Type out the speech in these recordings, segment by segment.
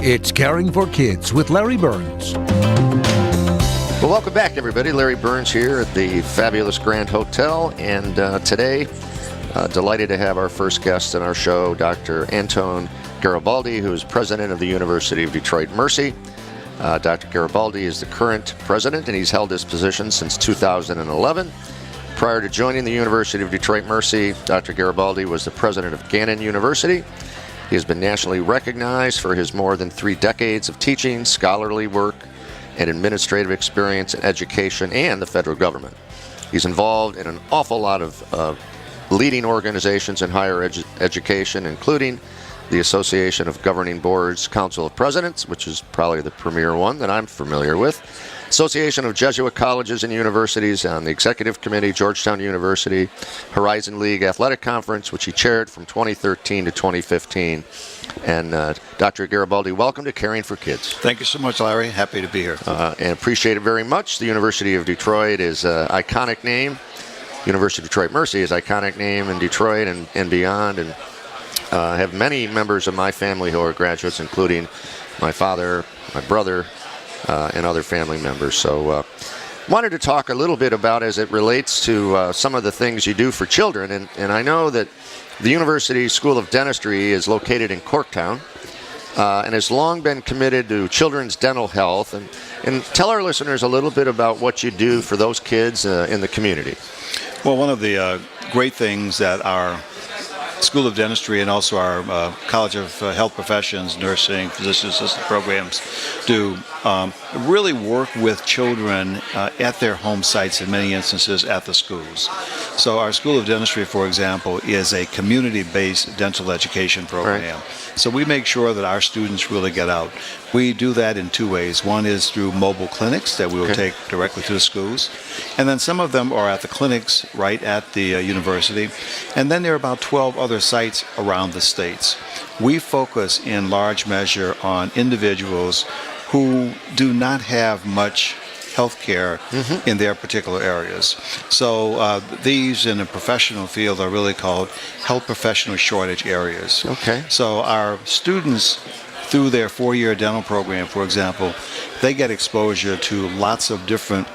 It's Caring for Kids with Larry Burns. Well, welcome back, everybody. Larry Burns here at the fabulous Grand Hotel, and today, delighted to have our first guest on our show, Dr. Antoine Garibaldi, who is president of the University of Detroit Mercy. Dr. Garibaldi is the current president, and he's held this position since 2011. Prior to joining the University of Detroit Mercy, Dr. Garibaldi was the president of Gannon University. He has been nationally recognized for his more than 3 decades of teaching, scholarly work, and administrative experience in education and the federal government. He's involved in an awful lot of leading organizations in higher education, including the Association of Governing Boards Council of Presidents, which is probably the premier one that I'm familiar with, Association of Jesuit Colleges and Universities on the Executive Committee, Georgetown University, Horizon League Athletic Conference, which he chaired from 2013 to 2015. And Dr. Garibaldi, welcome to Caring for Kids. Thank you so much, Larry. Happy to be here. And appreciate it very much. The University of Detroit is an iconic name. University of Detroit Mercy is an iconic name in Detroit and beyond. And have many members of my family who are graduates, including my father, my brother, and other family members. So wanted to talk a little bit about as it relates to some of the things you do for children. And I know that the University School of Dentistry is located in Corktown and has long been committed to children's dental health. And tell our listeners a little bit about what you do for those kids in the community. Well, one of the great things that our School of Dentistry and also our College of Health Professions, nursing, physician assistant programs do really work with children at their home sites, in many instances at the schools. So our School of Dentistry, for example, is a community-based dental education program. Right. So we make sure that our students really get out. We do that in 2 ways. One is through mobile clinics that we will take directly to the schools. And then some of them are at the clinics right at the university. And then there are about 12 other sites around the states. We focus in large measure on individuals who do not have much health care in their particular areas. So these in the professional field are really called health professional shortage areas. Okay. So our students, through their 4-year dental program, for example, they get exposure to lots of different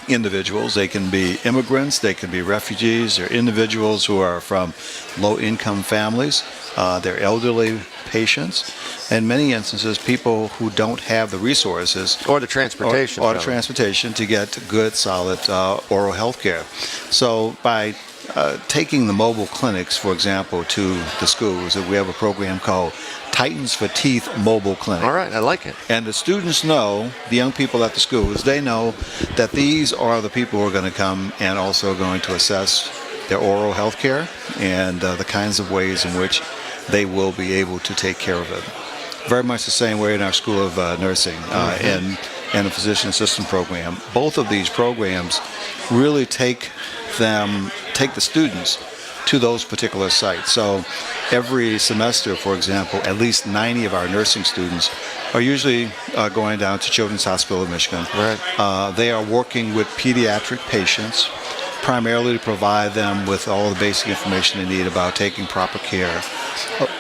individuals. They can be immigrants, they can be refugees, they're individuals who are from low-income families, they're elderly patients, in many instances people who don't have the resources or the transportation or the transportation to get good, solid oral health care. So by taking the mobile clinics, for example, to the schools, we have a program called Titans for Teeth Mobile Clinic. All right, I like it. And the students know, the young people at the schools, they know that these are the people who are going to come and also going to assess their oral health care and the kinds of ways in which they will be able to take care of it. Very much the same way in our School of Nursing and the Physician Assistant Program. Both of these programs really take the students to those particular sites. So every semester, for example, at least 90 of our nursing students are usually going down to Children's Hospital of Michigan. Right. They are working with pediatric patients, primarily to provide them with all the basic information they need about taking proper care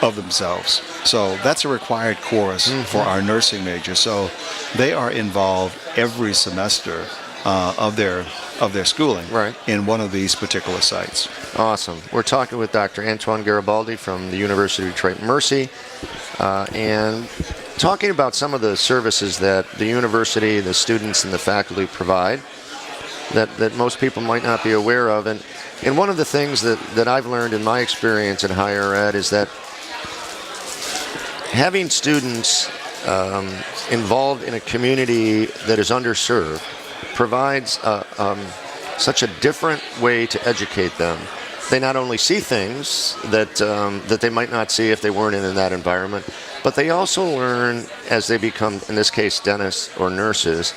of themselves. So that's a required course for our nursing major. So they are involved every semester of their schooling in one of these particular sites. Awesome. We're talking with Dr. Antoine Garibaldi from the University of Detroit Mercy and talking about some of the services that the university, the students, and the faculty provide that most people might not be aware of. And one of the things that I've learned in my experience in higher ed is that having students involved in a community that is underserved provides such a different way to educate them. They not only see things that they might not see if they weren't in that environment, but they also learn as they become, in this case, dentists or nurses,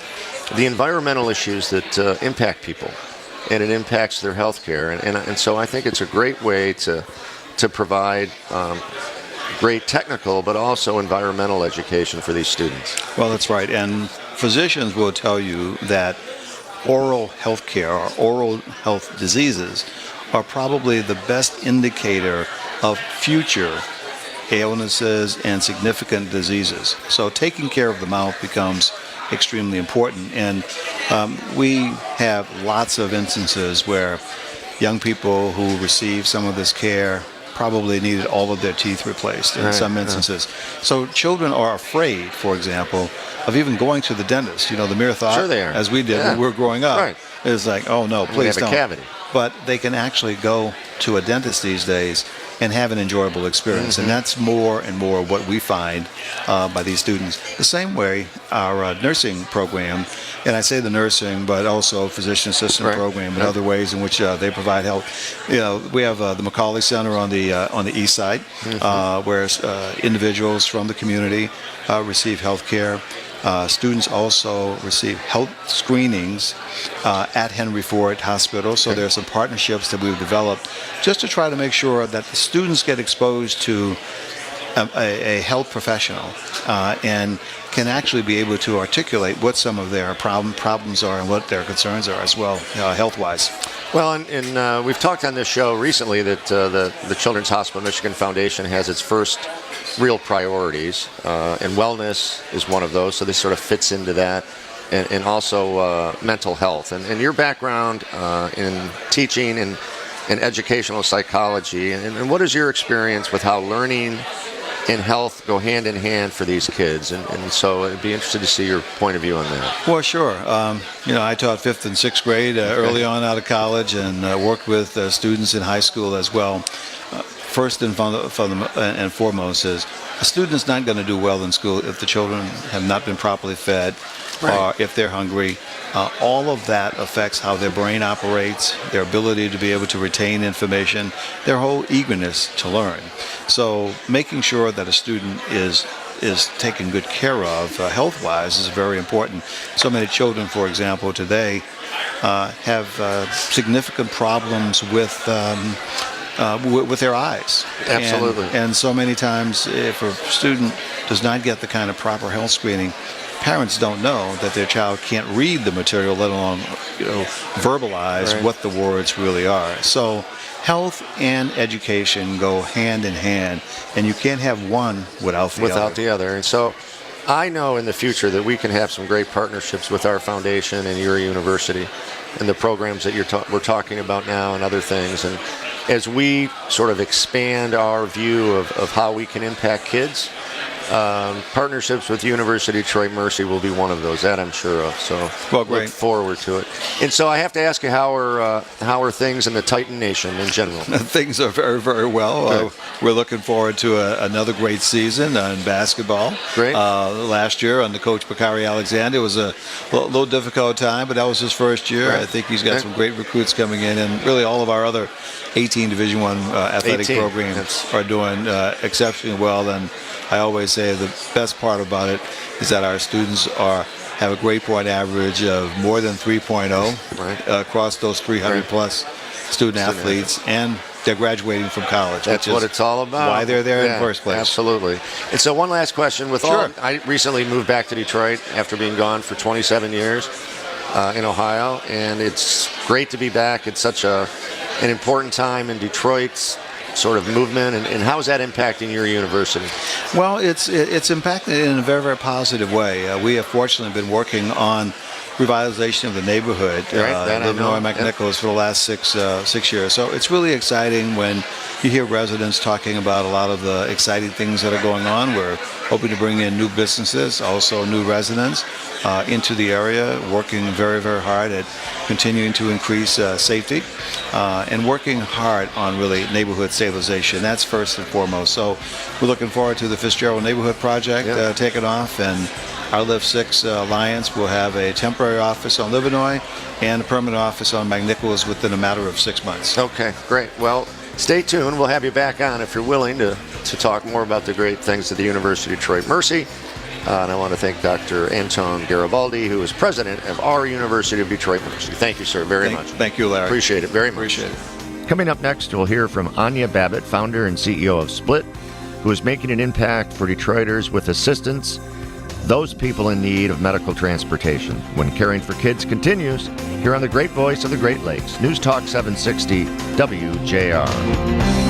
the environmental issues that impact people, and it impacts their health care. And so I think it's a great way to provide great technical but also environmental education for these students. Well, that's right. And physicians will tell you that oral health care or oral health diseases are probably the best indicator of future illnesses, and significant diseases. So taking care of the mouth becomes extremely important. And we have lots of instances where young people who receive some of this care probably needed all of their teeth replaced in some instances. So children are afraid, for example, of even going to the dentist. You know, the mere thought, as we did when we were growing up, is like, oh no, please don't. Cavity. But they can actually go to a dentist these days and have an enjoyable experience. And that's more and more what we find by these students. The same way our nursing program, and I say the nursing, but also physician assistant program and other ways in which they provide help. You know, we have the Macaulay Center on the east side, where individuals from the community receive health care. Students also receive health screenings at Henry Ford Hospital. So there are some partnerships that we've developed just to try to make sure that the students get exposed to a health professional and can actually be able to articulate what some of their problems are and what their concerns are as well, health-wise. Well, and we've talked on this show recently that the Children's Hospital Michigan Foundation has its first real priorities, and wellness is one of those, so this sort of fits into that, and also mental health. And your background in teaching and educational psychology, and what is your experience with how learning and health go hand in hand for these kids? And so I'd be interested to see your point of view on that. Well, sure. You know, I taught 5th and 6th grade early on out of college, and worked with students in high school as well. First and foremost is a student's not going to do well in school if the children have not been properly fed, or if they're hungry. All of that affects how their brain operates, their ability to be able to retain information, their whole eagerness to learn. So making sure that a student is taken good care of health-wise is very important. So many children, for example, today have significant problems with their eyes. Absolutely. And so many times, if a student does not get the kind of proper health screening, parents don't know that their child can't read the material, let alone verbalize what the words really are. So health and education go hand in hand, and you can't have one without the other. And so I know in the future that we can have some great partnerships with our foundation and your university and the programs that we're talking about now and other things. And as we sort of expand our view of how we can impact kids, partnerships with University of Detroit Mercy will be one of those, that I'm sure of. So look forward to it. And so I have to ask you, how are things in the Titan Nation in general? Things are very, very well. We're looking forward to another great season in basketball. Great. Last year under Coach Bakari Alexander, it was a little difficult time, but that was his first year. I think he's got some great recruits coming in, and really all of our other 18 Division I athletic programs are doing exceptionally well. And I always say the best part about it is that our students have a grade point average of more than 3.0 across those 300 plus student athletes, and they're graduating from college. That's what it's all about. Why they're there in the first place. Absolutely. And so one last question. I recently moved back to Detroit after being gone for 27 years in Ohio, and it's great to be back. It's such an important time in Detroit's sort of movement, and how is that impacting your university? Well, it's impacted in a very, very positive way. We have fortunately been working on revitalization of the neighborhood, Illinois McNichols, for the last six years. So it's really exciting when you hear residents talking about a lot of the exciting things that are going on. We're hoping to bring in new businesses, also new residents into the area, working very, very hard at continuing to increase safety and working hard on really neighborhood stabilization. That's first and foremost. So we're looking forward to the Fitzgerald Neighborhood Project taking off, and our Lift 6 Alliance will have a temporary office on Livernois and a permanent office on McNichols within a matter of 6 months. Okay, great. Well, stay tuned. We'll have you back on if you're willing to talk more about the great things at the University of Detroit Mercy. And I want to thank Dr. Antoine Garibaldi, who is president of our University of Detroit Mercy. Thank you, sir, very much. Thank you, Larry. Appreciate it very much. Appreciate it. Coming up next, we'll hear from Anya Babbitt, founder and CEO of Split, who is making an impact for Detroiters with assistance, those people in need of medical transportation. When Caring for Kids continues, here on the great voice of the Great Lakes, News Talk 760 WJR.